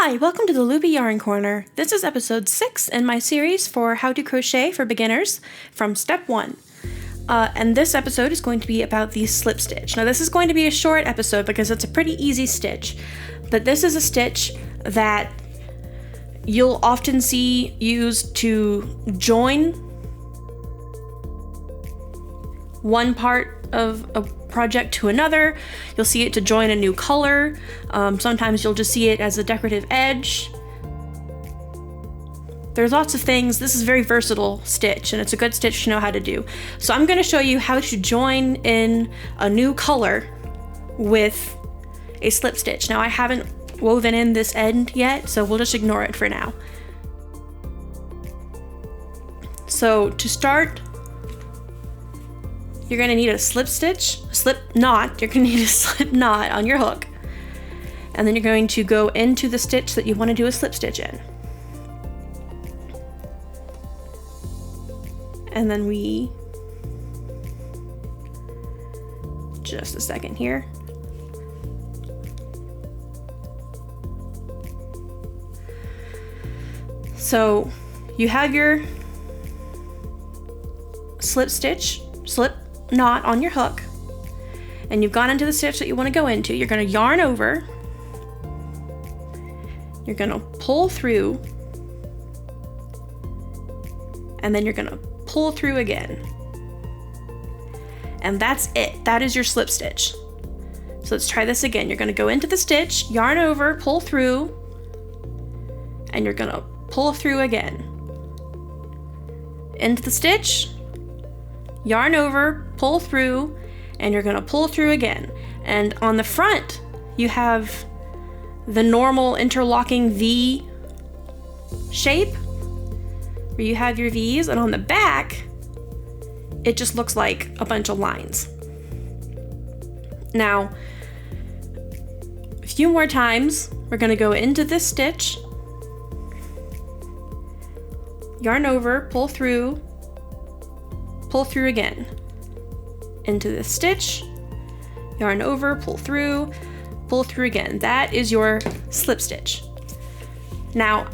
Hi, welcome to the Loopy Yarn Corner. This is episode 6 in my series for How to Crochet for Beginners from Step 1. And this episode is going to be about the slip stitch. Now this is going to be a short episode because it's a pretty easy stitch, but this is a stitch that you'll often see used to join one part of a project to another. You'll see it to join a new color. Sometimes you'll just see it as a decorative edge. There's lots of things. This is a very versatile stitch and it's a good stitch to know how to do. So I'm going to show you how to join in a new color with a slip stitch. Now I haven't woven in this end yet, so we'll just ignore it for now. So to start, you're going to need a slip knot. You're going to need a slip knot on your hook. And then you're going to go into the stitch that you want to do a slip stitch in. And then just a second here. So you have your slip knot on your hook, and you've gone into the stitch that you want to go into. You're going to yarn over, you're going to pull through, and then you're going to pull through again. And that's it. That is your slip stitch. So let's try this again. You're going to go into the stitch, yarn over, pull through, and you're going to pull through again. Into the stitch, yarn over, pull through, and you're going to pull through again. And on the front, you have the normal interlocking V shape where you have your V's, and on the back, it just looks like a bunch of lines. Now, a few more times, we're going to go into this stitch, yarn over, pull through again. Into this stitch, yarn over, pull through again. That is your slip stitch. Now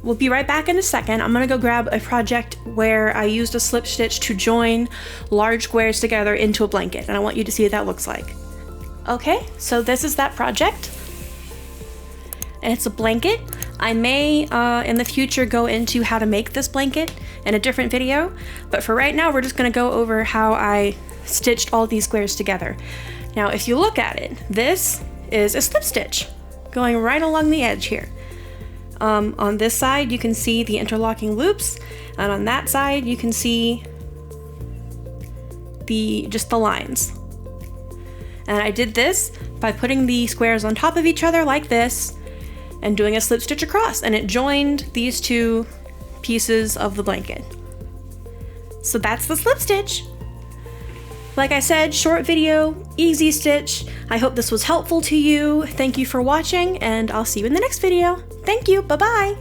we'll be right back in a second. I'm gonna go grab a project where I used a slip stitch to join large squares together into a blanket, and I want you to see what that looks like. Okay, so this is that project. And it's a blanket. I may, in the future, go into how to make this blanket in a different video, but for right now, we're just gonna go over how I stitched all these squares together. Now, if you look at it, this is a slip stitch going right along the edge here. On this side, you can see the interlocking loops, and on that side, you can see just the lines. And I did this by putting the squares on top of each other like this, and doing a slip stitch across, and it joined these two pieces of the blanket. So that's the slip stitch. Like I said, short video, easy stitch. I hope this was helpful to you. Thank you for watching, and I'll see you in the next video. Thank you, bye-bye.